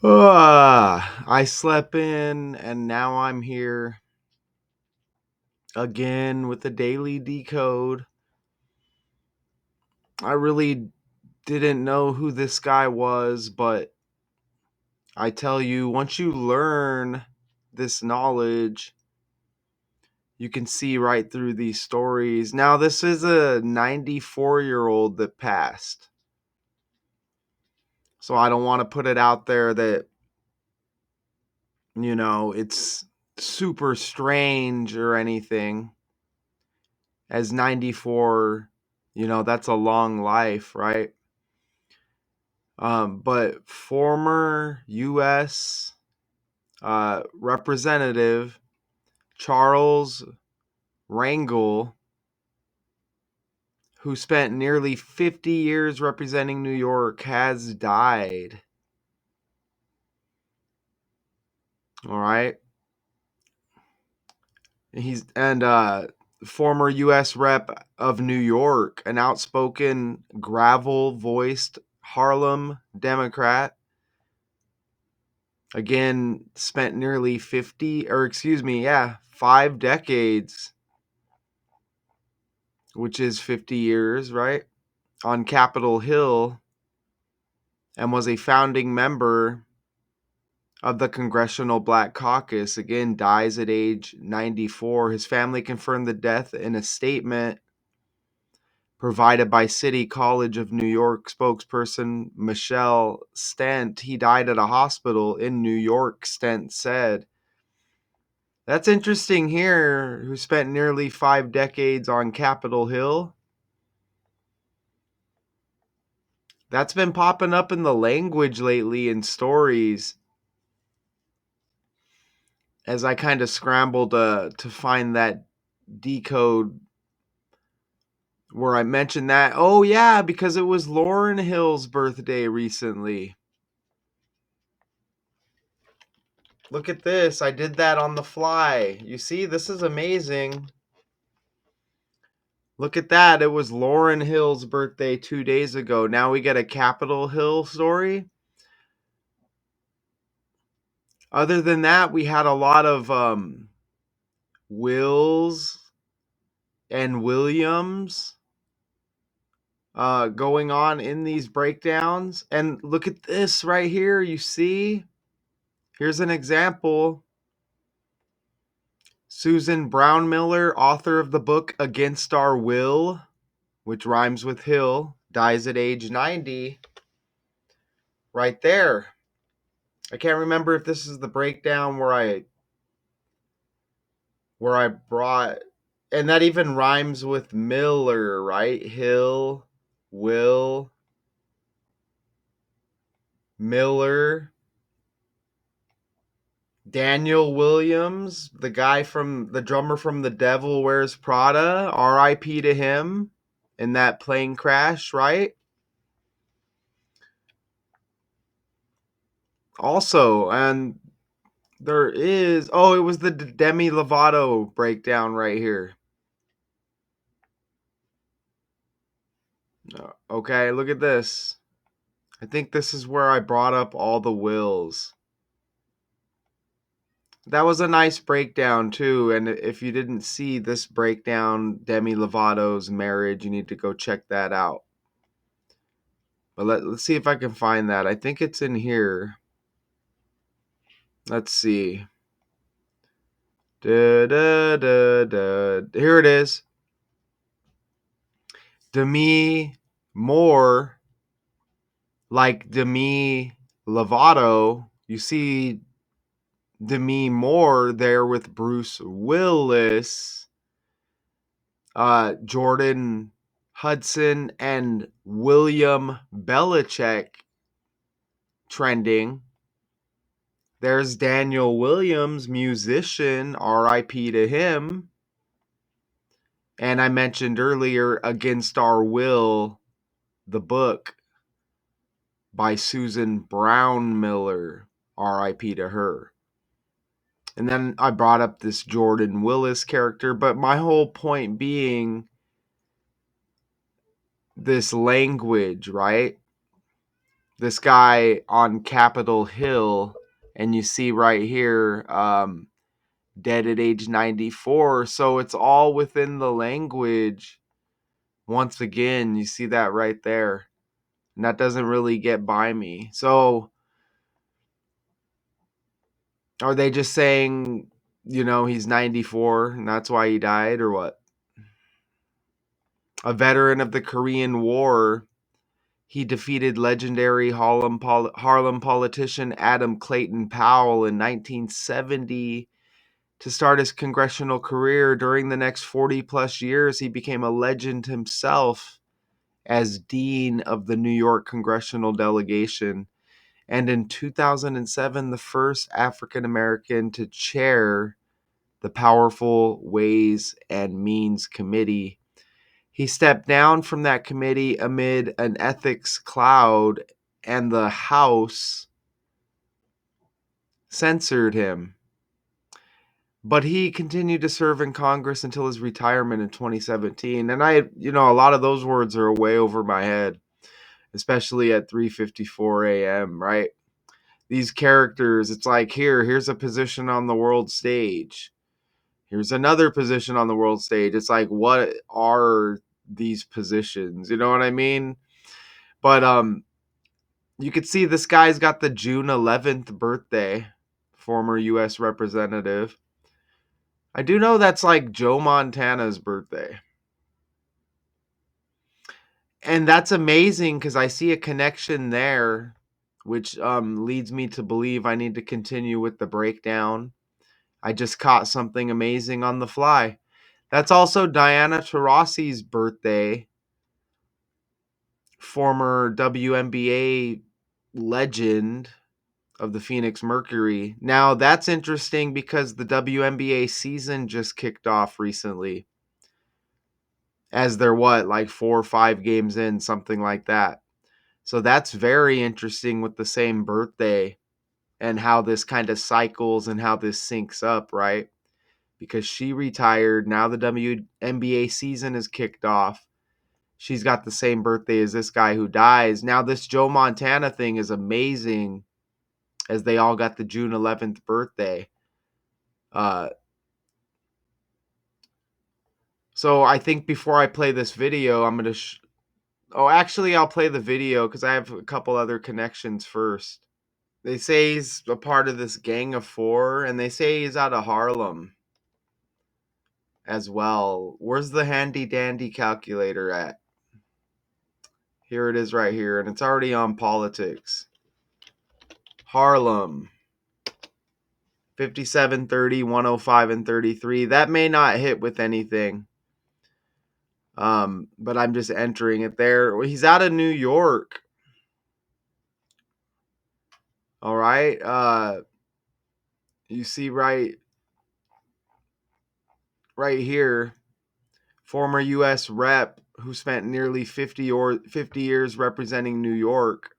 I slept in and now I'm here again with the daily decode. I really didn't know who this guy was, but I tell you, once you learn this knowledge, you can see right through these stories. Now, this is a 94-year-old that passed. So I don't want to put it out there that, it's super strange or anything. As 94, that's a long life, right? But former U.S. Representative Charles Rangel, who spent nearly 50 years representing New York, has died. All right. He's and former U.S. Rep of New York, an outspoken, gravel-voiced Harlem Democrat. Again, spent nearly 5 decades, which is 50 years, right? On Capitol Hill, and was a founding member of the Congressional Black Caucus. Again, dies at age 94. His family confirmed the death in a statement provided by City College of New York spokesperson Michelle Stent. He died at a hospital in New York, Stent said. That's interesting here, who spent nearly 5 decades on Capitol Hill. That's been popping up in the language lately in stories as I kind of scrambled to find that decode where I mentioned that. Oh, yeah, because it was Lauryn Hill's birthday recently. Look at this. I did that on the fly. You see, this is amazing. Look at that. It was Lauryn Hill's birthday 2 days ago. Now we get a Capitol Hill story. Other than that, we had a lot of Wills and Williams going on in these breakdowns. And look at this right here. You see? Here's an example. Susan Brown Miller, author of the book Against Our Will, which rhymes with Hill, dies at age 90. Right there. I can't remember if this is the breakdown where I brought, and that even rhymes with Miller, right? Hill, Will, Miller, Daniel Williams, the drummer from The Devil Wears Prada, R.I.P. to him in that plane crash, right? Also, and it was the Demi Lovato breakdown right here. Okay, look at this. I think this is where I brought up all the wills. That was a nice breakdown too, and if you didn't see this breakdown, Demi Lovato's marriage, you need to go check that out. But let's see if I can find that. I think it's in here. Let's see. Da, da, da, da. Here it is. Demi Moore, like Demi Lovato. You see Demi Moore there with Bruce Willis, Jordan Hudson, and William Belichick trending. There's Daniel Williams, musician, RIP to him. And I mentioned earlier Against Our Will, the book by Susan Brown Miller, RIP to her. And then I brought up this Jordan Willis character, but my whole point being this language, right? this guy on Capitol Hill, and you see right here, dead at age 94. So it's all within the language. Once again, you see that right there. And that doesn't really get by me. So are they just saying, he's 94 and that's why he died, or what? A veteran of the Korean War, he defeated legendary Harlem politician Adam Clayton Powell in 1970 to start his congressional career. During the next 40 plus years, he became a legend himself as dean of the New York congressional delegation, and in 2007, the first African American to chair the powerful Ways and Means Committee. He stepped down from that committee amid an ethics cloud, and the House censored him. But he continued to serve in Congress until his retirement in 2017. And a lot of those words are way over my head, especially at 3:54 a.m., right? These characters, it's like, here's a position on the world stage. Here's another position on the world stage. It's like, what are these positions? You know what I mean? But you could see this guy's got the June 11th birthday, former US representative. I do know that's like Joe Montana's birthday. And that's amazing because I see a connection there, which leads me to believe I need to continue with the breakdown. I just caught something amazing on the fly. That's also Diana Taurasi's birthday, former WNBA legend of the Phoenix Mercury. Now, that's interesting because the WNBA season just kicked off recently. As they're like 4 or 5 games in, something like that. So that's very interesting with the same birthday and how this kind of cycles and how this syncs up, right? Because she retired. Now the WNBA season is kicked off. She's got the same birthday as this guy who dies. Now, this Joe Montana thing is amazing, as they all got the June 11th birthday. So I think before I play this video, I'm going to... actually, I'll play the video because I have a couple other connections first. They say he's a part of this gang of 4, and they say he's out of Harlem as well. Where's the handy dandy calculator at? Here it is right here, and it's already on politics. Harlem. 57, 30, 105, and 33. That may not hit with anything. But I'm just entering it there. He's out of New York. All right. You see right here, former U.S. rep who spent nearly 50 years representing New York.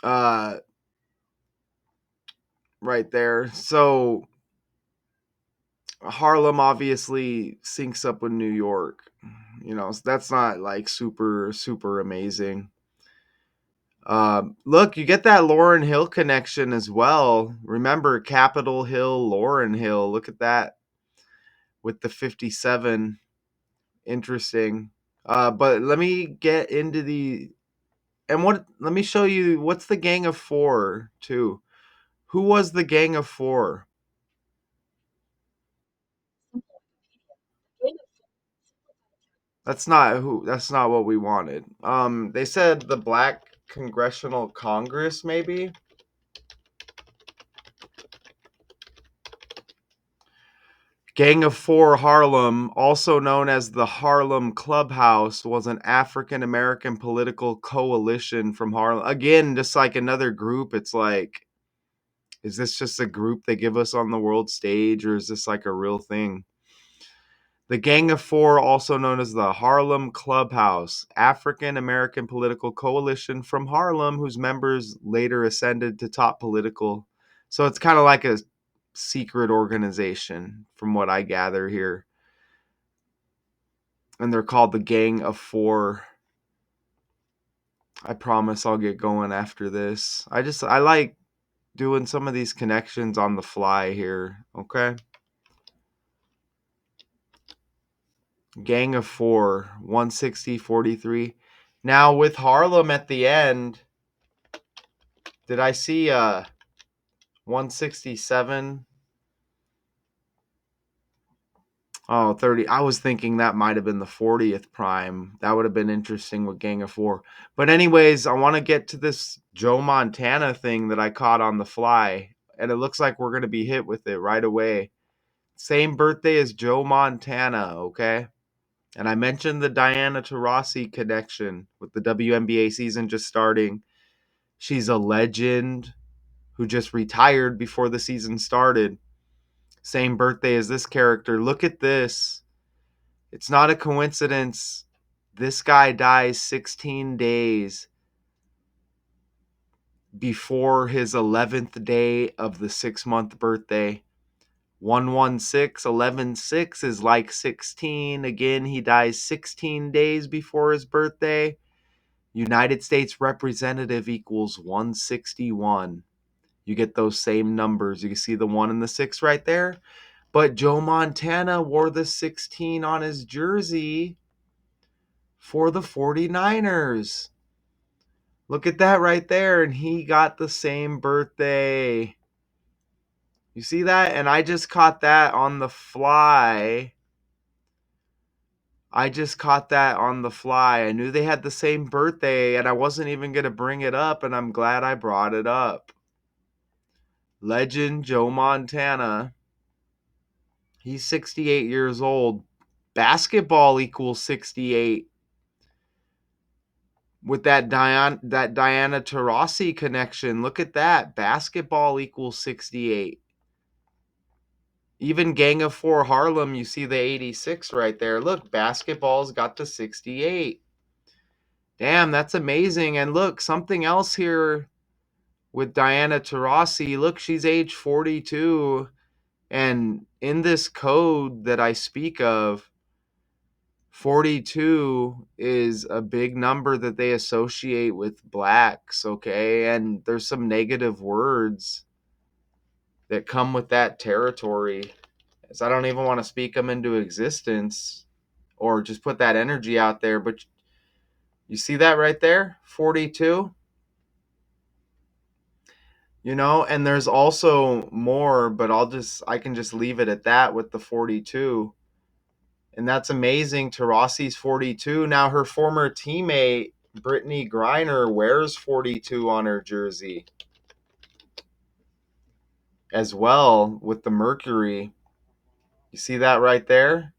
Right there. So Harlem obviously syncs up with New York. So that's not like super, super amazing. Look, you get that Lauryn Hill connection as well. Remember, Capitol Hill, Lauryn Hill. Look at that with the 57. Interesting. But let me get into let me show you what's the Gang of 4 too. Who was the Gang of 4? That's not what we wanted. They said the Black Congressional Congress, maybe? Gang of 4 Harlem, also known as the Harlem Clubhouse, was an African American political coalition from Harlem. Again, just like another group, it's like, is this just a group they give us on the world stage, or is this like a real thing? The Gang of 4, also known as the Harlem Clubhouse, African American political coalition from Harlem, whose members later ascended to top political. So it's kind of like a secret organization, from what I gather here. And they're called the Gang of 4. I promise I'll get going after this. I like doing some of these connections on the fly here, okay? Gang of Four, 160, 43. Now with Harlem at the end, did I see 167? Oh, 30. I was thinking that might have been the 40th prime. That would have been interesting with Gang of Four. But anyways, I want to get to this Joe Montana thing that I caught on the fly. And it looks like we're going to be hit with it right away. Same birthday as Joe Montana, okay? And I mentioned the Diana Taurasi connection with the WNBA season just starting. She's a legend who just retired before the season started. Same birthday as this character. Look at this. It's not a coincidence. This guy dies 16 days before his 11th day of the 6-month birthday. 116, 11/6 is like 16. Again, he dies 16 days before his birthday. United States Representative equals 161. You get those same numbers. You can see the 1 and the 6 right there. But Joe Montana wore the 16 on his jersey for the 49ers. Look at that right there. And he got the same birthday. You see that? And I just caught that on the fly. I knew they had the same birthday, and I wasn't even going to bring it up, and I'm glad I brought it up. Legend Joe Montana. He's 68 years old. Basketball equals 68. With that Diana Taurasi connection, look at that. Basketball equals 68. Even Gang of Four Harlem, you see the 86 right there. Look, basketball's got the 68. Damn, that's amazing. And look, something else here with Diana Taurasi. Look, she's age 42. And in this code that I speak of, 42 is a big number that they associate with blacks, okay? And there's some negative words that come with that territory. So I don't even want to speak them into existence or just put that energy out there. But you see that right there? 42? And there's also more, but I can just leave it at that with the 42. And that's amazing. Taurasi's 42. Now her former teammate, Brittany Griner, wears 42 on her jersey as well with the Mercury. You see that right there?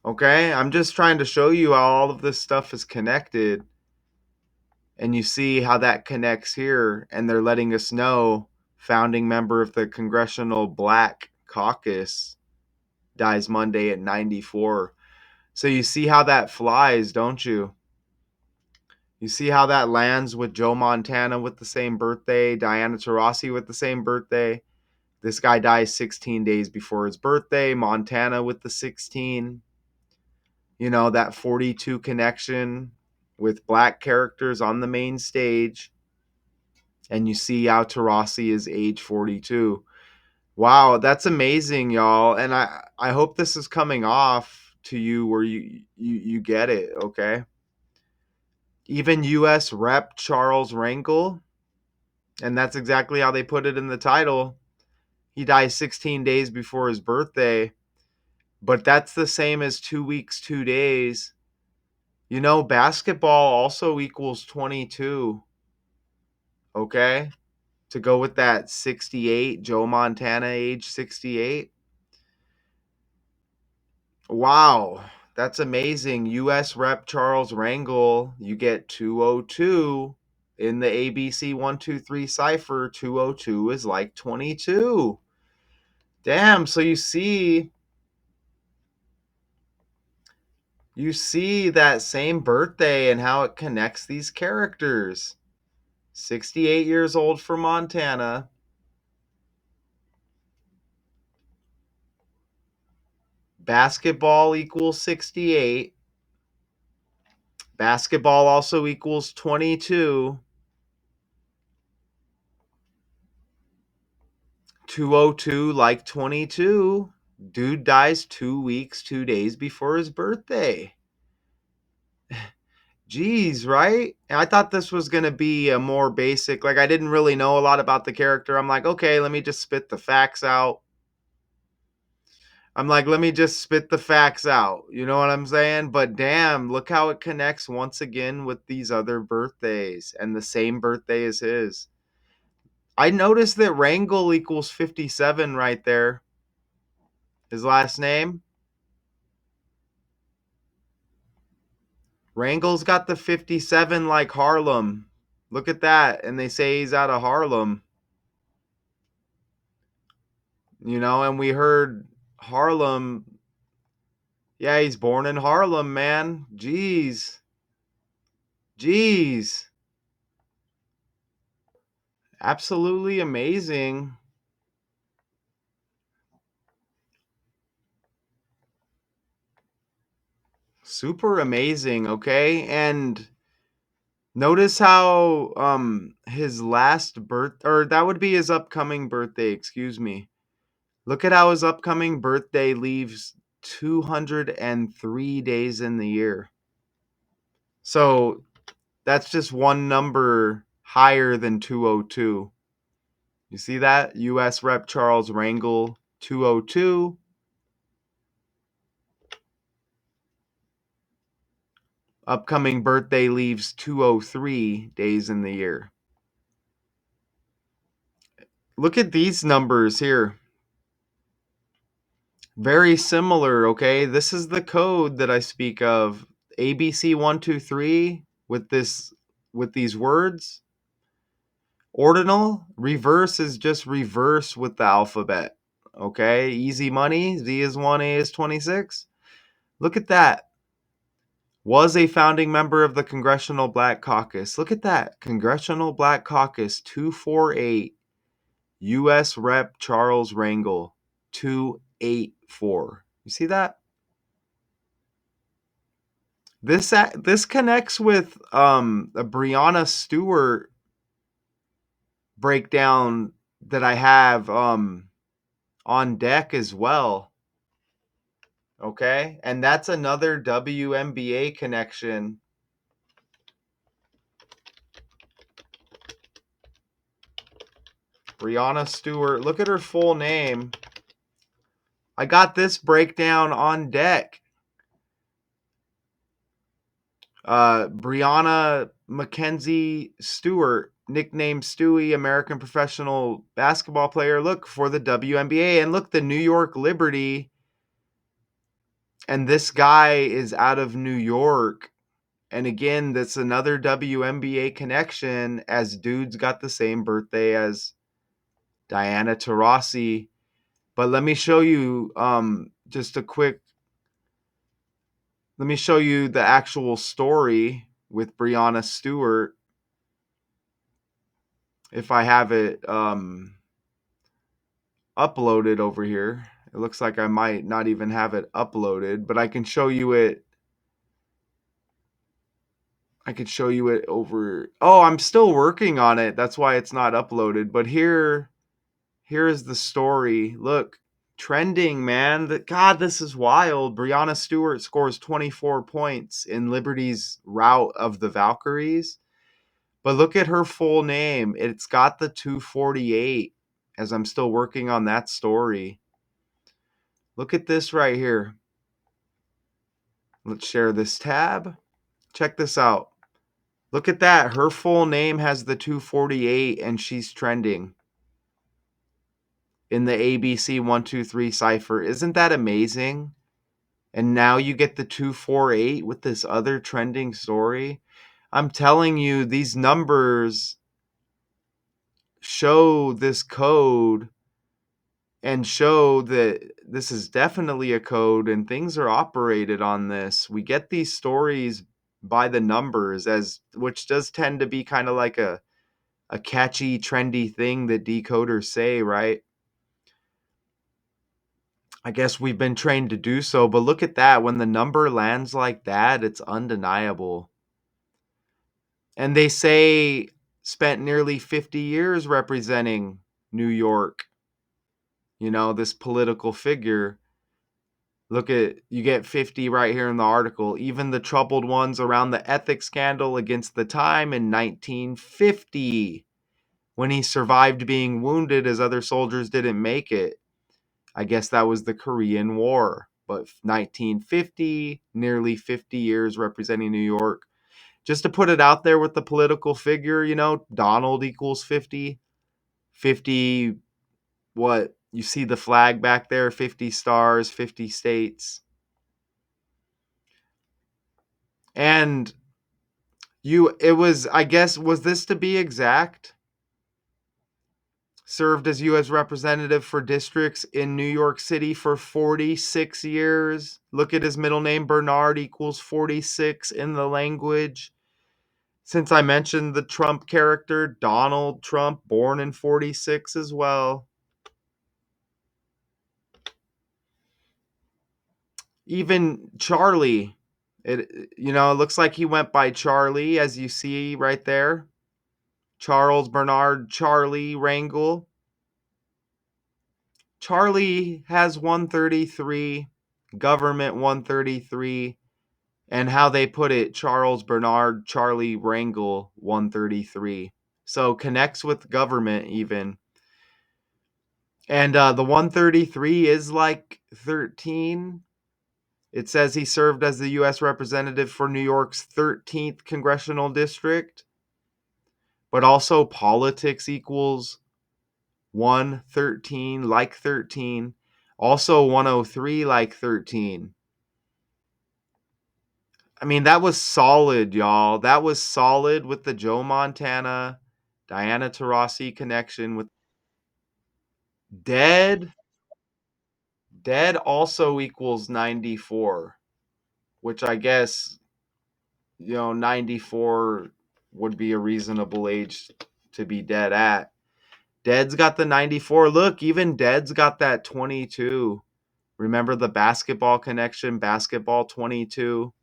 Okay, I'm just trying to show you how all of this stuff is connected. And you see how that connects here. And they're letting us know founding member of the Congressional Black Caucus dies Monday at 94. So you see how that flies, don't you? You see how that lands with Joe Montana with the same birthday, Diana Taurasi with the same birthday. This guy dies 16 days before his birthday. Montana with the 16. That 42 connection with black characters on the main stage. And you see how Taurasi is age 42. Wow, that's amazing, y'all. And I hope this is coming off to you where you get it, okay? Even US Rep Charles Rangel, and that's exactly how they put it in the title. He dies 16 days before his birthday, but that's the same as 2 weeks, 2 days. Basketball also equals 22, okay? To go with that 68, Joe Montana age 68. Wow, that's amazing. US Rep Charles Rangel, you get 202 in the ABC 123 cipher. 202 is like 22. Damn, so you see that same birthday and how it connects these characters. 68 years old for Montana. Basketball equals 68. Basketball also equals 22. 202 like 22. Dude dies 2 weeks, 2 days before his birthday. Jeez, right? I thought this was going to be a more basic, like I didn't really know a lot about the character. I'm like, okay, let me just spit the facts out. Let me just spit the facts out. You know what I'm saying? But damn, look how it connects once again with these other birthdays and the same birthday as his. I noticed that Rangel equals 57 right there. His last name. Rangel's got the 57 like Harlem. Look at that. And they say he's out of Harlem. And we heard Harlem. Yeah, he's born in Harlem, man. Jeez. Jeez. Absolutely amazing. Super amazing, okay? And notice how his last birth, or that would be his upcoming birthday, excuse me. Look at how his upcoming birthday leaves 203 days in the year. So that's just one number higher than 202. You see that? US Rep Charles Rangel, 202. Upcoming birthday leaves 203 days in the year. Look at these numbers here. Very similar, okay? This is the code that I speak of. ABC123 with these words. Ordinal, reverse is just reverse with the alphabet. Okay? Easy money. Z is 1, A is 26. Look at that. Was a founding member of the Congressional Black Caucus. Look at that. Congressional Black Caucus 248. US Rep Charles Rangel 284. You see that? This connects with a Breonna Stewart breakdown that I have on deck as well. Okay? And that's another WNBA connection. Breonna Stewart. Look at her full name. I got this breakdown on deck. Breonna Mackenzie Stewart, nicknamed Stewie, American professional basketball player. Look, for the WNBA. And look, the New York Liberty. And this guy is out of New York. And again, that's another WNBA connection, as dude's got the same birthday as Diana Taurasi. But let me show you just a quick. Let me show you the actual story with Breonna Stewart. If I have it uploaded over here. It looks like I might not even have it uploaded, but I can show you it. I could show you it over. Oh, I'm still working on it. That's why it's not uploaded. But here is the story. Look, trending, man. God, this is wild. Breonna Stewart scores 24 points in Liberty's rout of the Valkyries. But look at her full name. It's got the 248, as I'm still working on that story. Look at this right here. Let's share this tab. Check this out. Look at that. Her full name has the 248 and she's trending in the ABC 123 cipher. Isn't that amazing? And now you get the 248 with this other trending story. I'm telling you, these numbers show this code and show that this is definitely a code and things are operated on this. We get these stories by the numbers, as which does tend to be kind of like a catchy, trendy thing that decoders say, right? I guess we've been trained to do so, but look at that. When the number lands like that, it's undeniable. And they say spent nearly 50 years representing New York, this political figure. Look at, you get 50 right here in the article. Even the troubled ones around the ethics scandal against the time in 1950, when he survived being wounded as other soldiers didn't make it. I guess that was the Korean War. But 1950, nearly 50 years representing New York. Just to put it out there with the political figure, Donald equals 50. 50, what? You see the flag back there, 50 stars, 50 states. And it was, I guess, was this to be exact? Served as U.S. representative for districts in New York City for 46 years. Look at his middle name, Bernard equals 46 in the language. Since I mentioned the Trump character, Donald Trump, born in 46 as well. Even Charlie, it looks like he went by Charlie, as you see right there. Charles Bernard Charlie Rangel. Charlie has 133, government 133, and how they put it, Charles Bernard Charlie Rangel 133. So connects with government even. And the 133 is like 13. It says he served as the U.S. representative for New York's 13th congressional district, but also politics equals 113, like 13. Also 103, like 13. I mean, that was solid, y'all. That was solid with the Joe Montana, Diana Taurasi connection with dead. Dead also equals 94, which I guess, 94 would be a reasonable age to be dead at. Dead's got the 94. Look, even Dead's got that 22. Remember the basketball connection, basketball 22?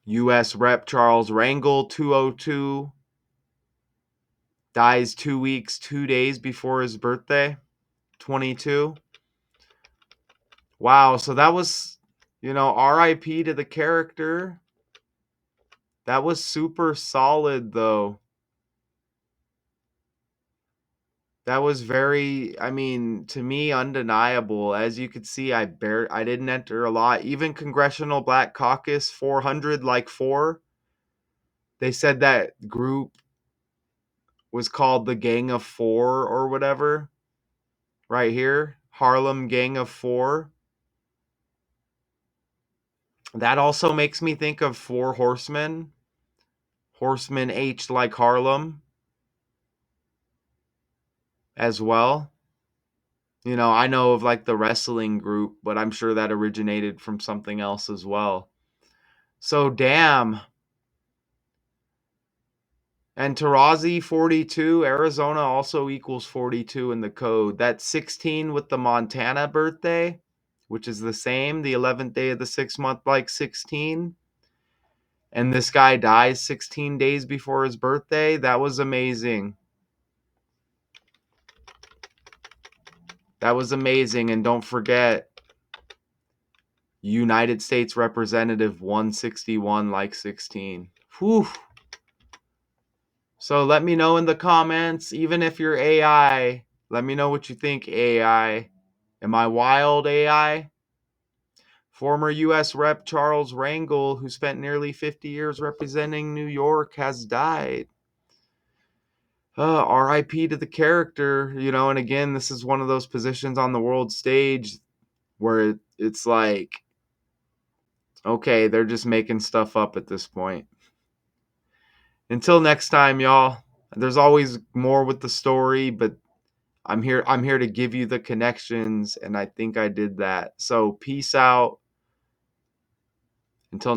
U.S. Rep Charles Rangel, 202. Dies 2 weeks, 2 days before his birthday, 22. Wow, so that was, RIP to the character. That was super solid, though. That was very, I mean, to me, undeniable. As you could see, I didn't enter a lot. Even Congressional Black Caucus 400, like 4. They said that group was called the Gang of Four or whatever. Right here, Harlem Gang of Four. That also makes me think of Four Horsemen. Horsemen H like Harlem as well. I know of like the wrestling group, but I'm sure that originated from something else as well. So damn. And Tarazi 42, Arizona also equals 42 in the code. That's 16 with the Montana birthday, which is the same, the 11th day of the 6th month, like 16. And this guy dies 16 days before his birthday. That was amazing. That was amazing. And don't forget, United States Representative 161, like 16. Whew. So let me know in the comments, even if you're AI, let me know what you think, AI. Am I wild, AI? Former U.S. Rep Charles Rangel, who spent nearly 50 years representing New York, has died. RIP to the character, and again, this is one of those positions on the world stage where it's like, okay, they're just making stuff up at this point. Until next time, y'all. There's always more with the story, but I'm here to give you the connections, and I think I did that. So peace out. Until next